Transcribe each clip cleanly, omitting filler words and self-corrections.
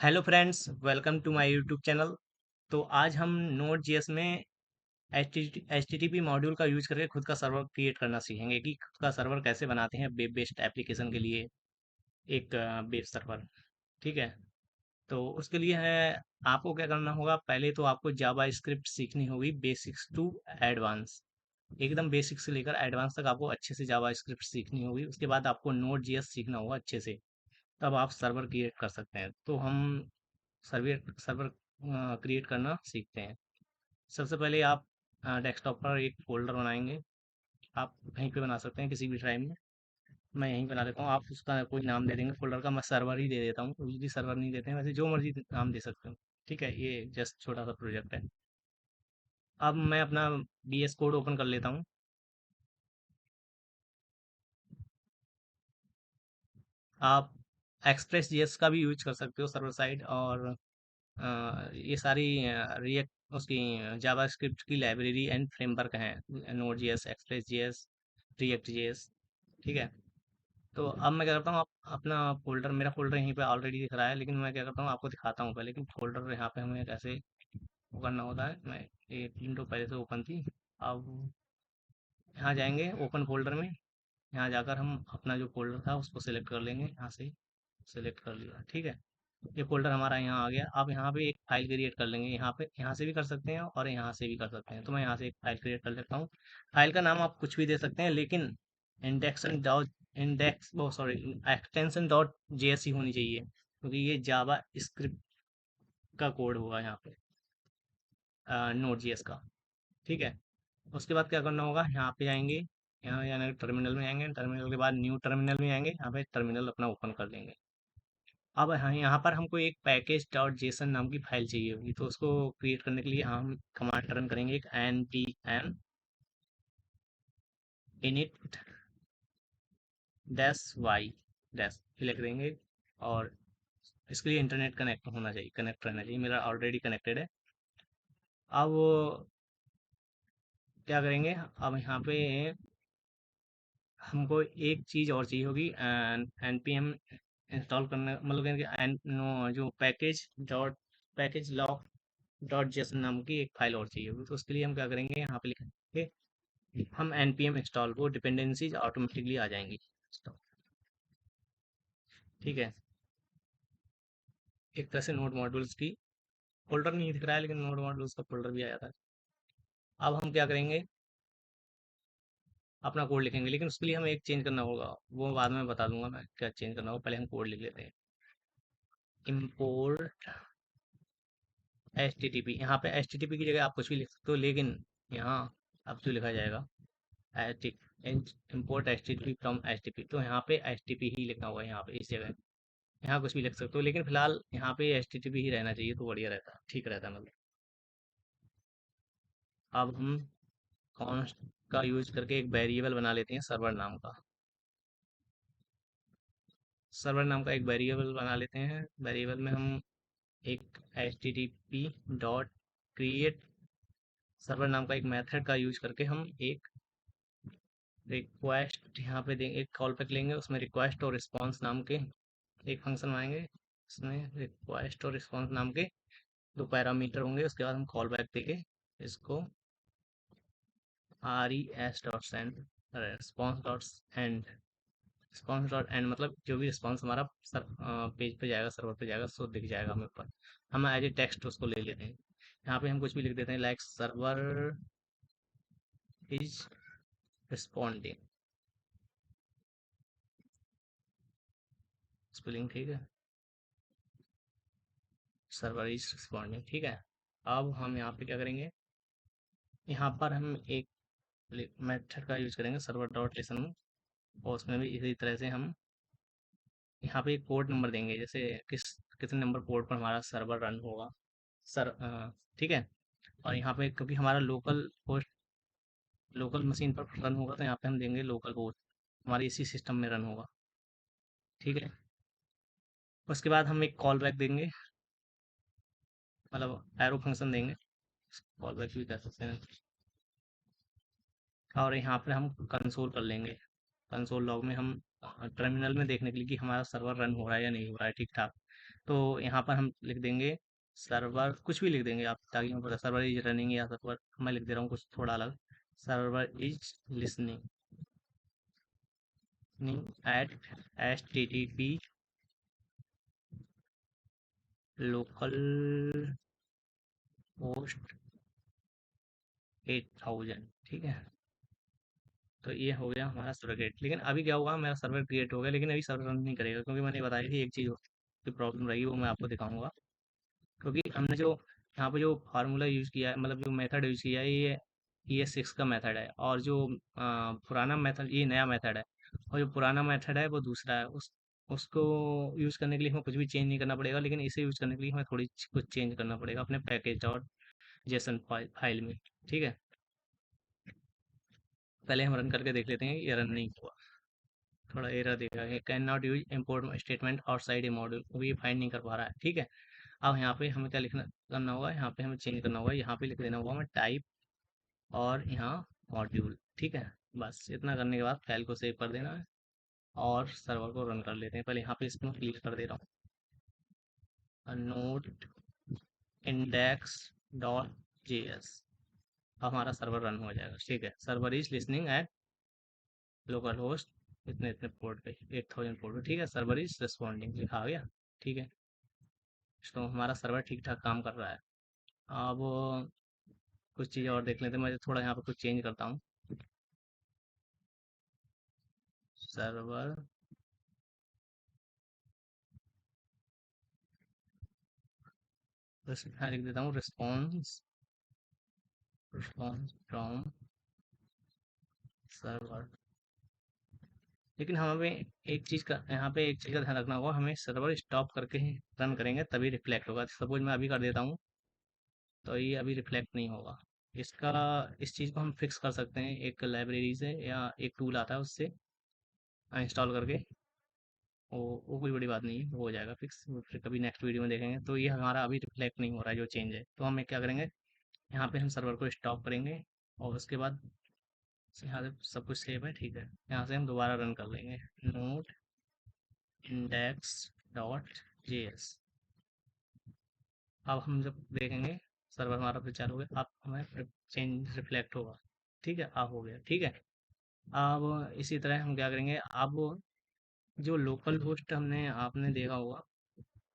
Hello friends, welcome to my YouTube channel. तो आज हम नोड जेएस में H T T P module का यूज करके खुद का सर्वर क्रिएट करना सीखेंगे कि खुद का सर्वर कैसे बनाते हैं वेब बेस्ड एप्लीकेशन के लिए एक वेब सर्वर। ठीक है। तो उसके लिए है आपको क्या करना होगा। पहले तो आपको जावा स्क्रिप्ट सीखनी होगी, बेसिक्स टू एडवांस। एकदम बेसिक से लेकर एडवांस तक आपको अच्छे से जावा स्क्रिप्ट सीखनी होगी। उसके बाद आपको नोड जेएस सीखना होगा अच्छे से, तब आप सर्वर क्रिएट कर सकते हैं। तो हम सर्वर सर्वर क्रिएट करना सीखते हैं। सबसे पहले आप डेस्कटॉप पर एक फ़ोल्डर बनाएँगे। आप कहीं पे बना सकते हैं, किसी भी ड्राइव में। मैं यहीं बना देता हूँ, आप उसका कोई नाम दे देंगे फ़ोल्डर का। मैं सर्वर ही दे देता हूँ, यूज़ुअली सर्वर नहीं देते हैं, वैसे जो मर्ज़ी नाम दे सकते हो। ठीक है, ये जस्ट छोटा-सा प्रोजेक्ट है। अब मैं अपना वीएस कोड ओपन कर लेता हूँ। आप एक्सप्रेस जेएस का भी यूज़ कर सकते हो सर्वर साइड, और ये सारी रिएक्ट उसकी जावास्क्रिप्ट की लाइब्रेरी एंड फ्रेमवर्क हैं, node JS, express JS, react JS. ठीक है। तो अब मैं क्या करता हूँ, आप अपना फ़ोल्डर, मेरा फ़ोल्डर यहीं पे ऑलरेडी दिख रहा है, लेकिन मैं क्या करता हूँ आपको दिखाता हूँ पहले कि फ़ोल्डर यहाँ पे हमें कैसे वो करना होता है। मैं ये विंडो पहले से ओपन थी। अब यहाँ जाएंगे ओपन फ़ोल्डर में। यहाँ जाकर हम अपना जो फ़ोल्डर था उसको सिलेक्ट कर लेंगे, यहाँ से सिलेक्ट कर लिया। ठीक है। ये फ़ोल्डर हमारा यहाँ आ गया। अब यहाँ पे एक फ़ाइल क्रिएट कर लेंगे। यहाँ पे, यहाँ से भी कर सकते हैं और यहाँ से भी कर सकते हैं। तो मैं यहाँ से एक फ़ाइल क्रिएट कर लेता हूँ। फ़ाइल का नाम आप कुछ भी दे सकते हैं, लेकिन इंडेक्सन डॉट इंडेक्स वो सॉरी एक्सटेंशन डॉट जेएस ही होनी चाहिए, क्योंकि ये जावा स्क्रिप्ट का कोड होगा यहाँ पे, नोड जेएस का। ठीक है। उसके बाद क्या करना होगा, यहाँ पे जाएंगे, यहाँ यानी टर्मिनल में आएंगे, टर्मिनल के बाद न्यू टर्मिनल में आएंगे, यहाँ पे टर्मिनल अपना ओपन कर लेंगे। अब हाँ, यहाँ पर हमको एक पैकेज डॉट जेसन नाम की फाइल चाहिए होगी, तो उसको क्रिएट करने के लिए हम कमांड रन करेंगे, एक N P M init dash Y dash लिख देंगे। और इसके लिए इंटरनेट कनेक्ट होना चाहिए, कनेक्ट रहना चाहिए। मेरा ऑलरेडी कनेक्टेड है। अब वो क्या करेंगे, अब यहाँ पे हमको एक चीज़ और चाहिए होगी, एन पी एम इंस्टॉल करने, मतलब कि एन नो जो पैकेज लॉक डॉट जेसन नाम की एक फाइल और चाहिए होगी। तो उसके लिए हम क्या करेंगे, यहाँ पे लिखेंगे हम npm इंस्टॉल, वो डिपेंडेंसीज ऑटोमेटिकली आ जाएंगी। ठीक है। एक तरह से नोड मॉड्यूल्स की फोल्डर नहीं दिख रहा है, लेकिन नोड मॉड्यूल्स का फोल्डर भी आ जाता है। अब हम क्या करेंगे, अपना कोड लिखेंगे, लेकिन उसके लिए हमें एक चेंज करना होगा। वो बाद में बता दूंगा मैं क्या चेंज करना होगा, पहले हम कोड लिख लेते हैं। Import H T T P, यहाँ पे एच टी टी पी की जगह आप कुछ भी लिख सकते हो, लेकिन यहाँ अब जो लिखा जाएगा H import H T T P from H T P, तो यहाँ पे एच टी पी ही लिखना होगा। यहाँ पे इस जगह यहाँ कुछ भी लिख सकते हो, लेकिन फिलहाल यहाँ पे एच टी टी पी ही रहना चाहिए, तो बढ़िया रहता, ठीक रहता मतलब। अब हम कॉन्स्ट का यूज करके एक वेरिएबल बना लेते हैं, सर्वर नाम का। सर्वर नाम का एक वेरिएबल बना लेते हैं। वेरिएबल में हम एक H T T P dot create server नाम का एक मेथड का यूज करके हम एक रिक्वेस्ट यहाँ पे देंगे, एक कॉल बैक लेंगे, उसमें रिक्वेस्ट और रिस्पॉन्स नाम के एक फंक्शन बनाएंगे। इसमें रिक्वेस्ट और रिस्पॉन्स नाम के दो पैरामीटर होंगे। उसके बाद हम कॉल बैक देके इसको R E S dot send response dot and, response dot and मतलब जो भी रिस्पॉन्स हमारा पेज पे जाएगा, सर्वर पे जाएगा, सो दिख जाएगा हमें ऊपर। हम एज ए टेक्स्ट उसको ले लेते हैं। यहाँ पे हम कुछ भी लिख देते हैं, like server is responding, spelling ठीक है, सर्वर इज रिस्पॉन्डिंग। ठीक है। अब हम यहाँ पे क्या करेंगे, यहाँ पर हम एक मेथड का यूज करेंगे, सर्वर डॉट लिसन, और उसमें भी इसी तरह से हम यहाँ पे एक पोर्ट नंबर देंगे, जैसे किस कितने नंबर पोर्ट पर हमारा सर्वर रन होगा। सर ठीक है। और यहाँ पे क्योंकि हमारा लोकल मशीन पर रन होगा, तो यहाँ पे हम देंगे लोकल होस्ट, हमारे इसी सिस्टम में रन होगा। ठीक है। उसके बाद हम एक कॉल बैक देंगे, मतलब एरो फंक्शन देंगे, कॉल बैक भी कह सकते हैं। और यहाँ पे हम कंसोल कर लेंगे। कंसोल लॉग में हम टर्मिनल में देखने के लिए कि हमारा सर्वर रन हो रहा है या नहीं हो रहा है ठीक ठाक। तो यहाँ पर हम लिख देंगे सर्वर, कुछ भी लिख देंगे आप, ताकि हमें पता सर्वर इज रनिंग, या सर्वर मैं लिख दे रहा हूँ कुछ थोड़ा अलग, server is listening at HTTP local host 8000। ठीक है, तो ये हो गया हमारा सर्वर क्रिएट। लेकिन अभी क्या होगा, मेरा सर्वर क्रिएट हो गया लेकिन अभी सर्वर रन नहीं करेगा, क्योंकि मैंने बताया कि एक चीज़ की प्रॉब्लम रहेगी, वो मैं आपको दिखाऊंगा। क्योंकि हमने जो यहाँ पे जो फार्मूला यूज़ किया है, मतलब जो मेथड यूज़ किया है, ये सिक्स का मेथड है, और जो पुराना मेथड, ये नया मेथड है, और जो पुराना मेथड है वो दूसरा है। उसको यूज़ करने के लिए हमें कुछ भी चेंज नहीं करना पड़ेगा, लेकिन इसे यूज़ करने के लिए हमें थोड़ी कुछ चेंज करना पड़ेगा अपने पैकेज और जेसन फाइल में। ठीक है, पहले हम रन करके देख लेते हैं, ये रन नहीं हुआ, थोड़ा एरर देगा, ये can not use import statement और साइड ए मॉड्यूल, वो ये फाइंड नहीं कर पा रहा है। ठीक है, अब यहाँ पे हमें क्या लिखना करना होगा, यहाँ पे हमें चेंज करना होगा, यहाँ पे लिख देना होगा हमें टाइप, और यहाँ मॉड्यूल। ठीक है, बस इतना करने के बाद फाइल को सेव कर देना है, और सर्वर को रन कर लेते हैं। पहले यहाँ पे इसको क्लिक कर दे रहा हूँ, नोट इंडेक्स डॉट JS, हमारा सर्वर रन हो जाएगा। ठीक है, server is listening at local host इतने इतने पोर्ट पे, 8000 पोर्ट पे। ठीक है, सर्वर इज रिस्पॉन्डिंग लिखा आ गया। ठीक है, तो हमारा सर्वर ठीक ठाक काम कर रहा है। अब कुछ चीज़ें और देख लेते हैं, मैं थोड़ा यहाँ पे कुछ चेंज करता हूँ। सर्वर यहाँ लिख देता हूँ रिस्पॉन्स, रिस्पॉन्स फ्रॉम सर्वर। लेकिन हमें एक चीज़ का, यहाँ पे एक चीज़ का ध्यान रखना होगा, हमें सर्वर स्टॉप करके ही रन करेंगे तभी रिफ्लेक्ट होगा। सपोज मैं अभी कर देता हूँ, तो ये अभी रिफ्लेक्ट नहीं होगा। इसका, इस चीज़ को हम फिक्स कर सकते हैं एक लाइब्रेरी से, या एक टूल आता है उससे इंस्टॉल करके। वो कोई बड़ी बात नहीं है, वो हो जाएगा फिक्स, वो फिर कभी नेक्स्ट वीडियो में देखेंगे। तो ये हमारा अभी रिफ्लेक्ट नहीं हो रहा है जो चेंज है, तो हमें क्या करेंगे, यहाँ पे हम सर्वर को स्टॉप करेंगे, और उसके बाद यहाँ से सब कुछ सेव है। ठीक है, यहाँ से हम दोबारा रन कर लेंगे, नोट इंडेक्स डॉट JS। अब हम जब देखेंगे सर्वर हमारा फिर चालू हो गया, अब हमें चेंज रिफ्लेक्ट होगा। ठीक है, अब हो गया। ठीक है, अब इसी तरह हम क्या करेंगे, अब जो लोकल होस्ट हमने आपने देखा होगा,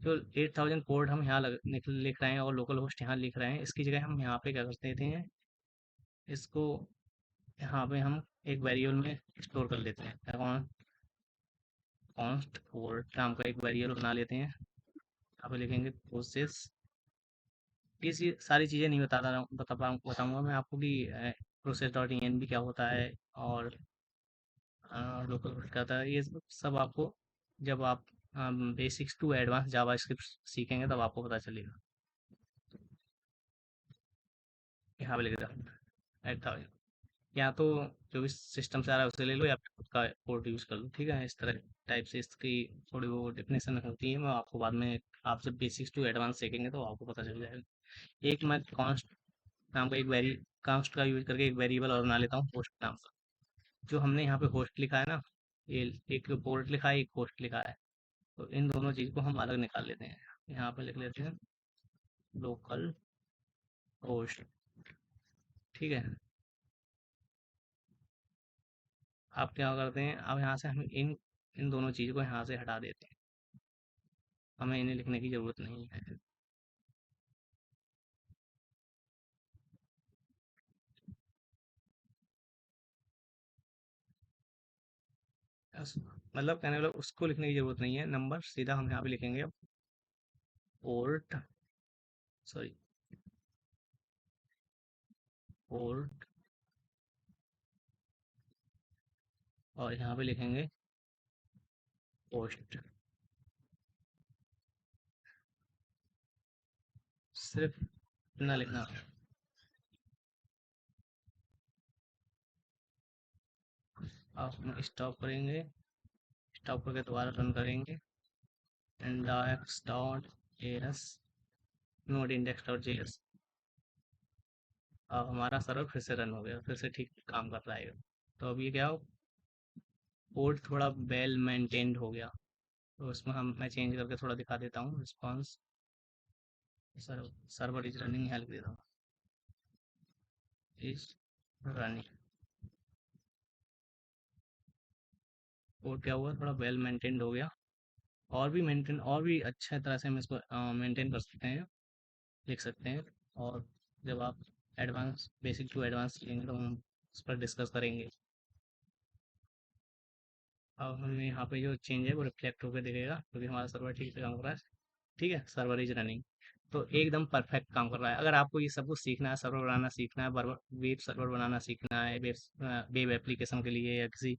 जो 8000 पोर्ट हम यहाँ लिख रहे हैं, और लोकल होस्ट यहाँ लिख रहे हैं, इसकी जगह हम यहाँ पे क्या कर देते हैं, इसको यहाँ पे हम एक वेरिएबल में स्टोर कर लेते हैं, कॉन्स्ट पोर्ट नाम का एक वेरिएबल बना लेते हैं। यहाँ पे लिखेंगे प्रोसेस, ये सारी चीज़ें नहीं बताऊंगा मैं आपको कि प्रोसेस डॉट ENV क्या होता है, और लोकल होस्ट क्या होता है, ये सब आपको जब आप basics to advance JavaScript सीखेंगे तब आपको पता चलेगा। यहाँ पे लिख देता हूँ 8000, या तो जो भी सिस्टम से आ रहा है उसे ले लो, या फिर खुद का पोर्ट यूज़ कर लो। ठीक है, इस तरह टाइप से इसकी थोड़ी वो डेफिनेशन होती है, मैं आपको बाद में, आप जब बेसिक्स टू एडवांस सीखेंगे तो आपको पता चल जाएगा। एक मैं कॉन्स्ट नाम का एक वेरी कांस्ट का यूज करके एक वेरिएबल और बना लेता हूँ, होस्ट नाम का। जो हमने यहाँ पे होस्ट लिखा है ना, ये एक पोर्ट लिखा है, एक होस्ट लिखा है, तो इन दोनों चीज़ को हम अलग निकाल लेते हैं। यहाँ पे लिख लेते हैं लोकल होस्ट। ठीक है, आप क्या करते हैं, अब यहाँ से हम इन इन दोनों चीज़ को यहाँ से हटा देते हैं, हमें इन्हें लिखने की ज़रूरत नहीं है। मतलब कहने वाला उसको लिखने की ज़रूरत नहीं है, नंबर सीधा हम यहाँ पे लिखेंगे पोर्ट, सॉरी पोर्ट, और यहाँ पे लिखेंगे पोस्ट, सिर्फ इतना लिखना। अब हम स्टॉप करेंगे, स्टॉप करके दोबारा रन करेंगे, index dot JS, node index dot JS। अब हमारा सर्वर फिर से रन हो गया, फिर से ठीक काम कर रहा है। तो अब ये क्या हो, पोर्ट थोड़ा वेल मेंटेन्ड हो गया। तो इसमें हम मैं चेंज करके थोड़ा दिखा देता हूँ response. Server is running help देता हूँ, इज रनिंग। और क्या हुआ, थोड़ा वेल मेंटेन्ड हो गया। और भी मेंटेन, और भी अच्छे तरह से हम इसको मेंटेन कर सकते हैं, लिख सकते हैं। और जब आप एडवांस, बेसिक टू एडवांस लेंगे तो हम उस पर डिस्कस करेंगे। अब हमें यहाँ पे जो चेंज है वो रिफ्लेक्ट होकर दिखेगा, क्योंकि हमारा सर्वर ठीक से काम कर रहा है। ठीक है, सर्वर इज रनिंग, तो एकदम परफेक्ट काम कर रहा है। अगर आपको ये सब कुछ सीखना है, सर्वर बनाना सीखना है, वेब सर्वर बनाना सीखना है, वेब एप्लीकेशन के लिए या किसी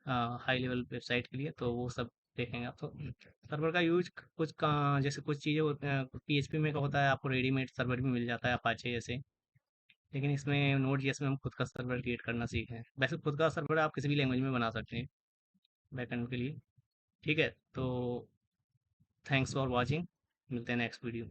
हाई लेवल वेबसाइट के लिए, तो वो सब देखेंगे आप। तो सर्वर का यूज कुछ का, जैसे कुछ चीज़ें पीएचपी में का होता है, आपको रेडीमेड सर्वर भी मिल जाता है अपाचे जैसे। लेकिन इसमें नोड जेएस में हम खुद का सर्वर क्रिएट करना सीखे हैं। वैसे खुद का सर्वर आप किसी भी लैंग्वेज में बना सकते हैं बैकएंड के लिए। ठीक है, तो थैंक्स फॉर वॉचिंग, मिलते हैं नेक्स्ट वीडियो।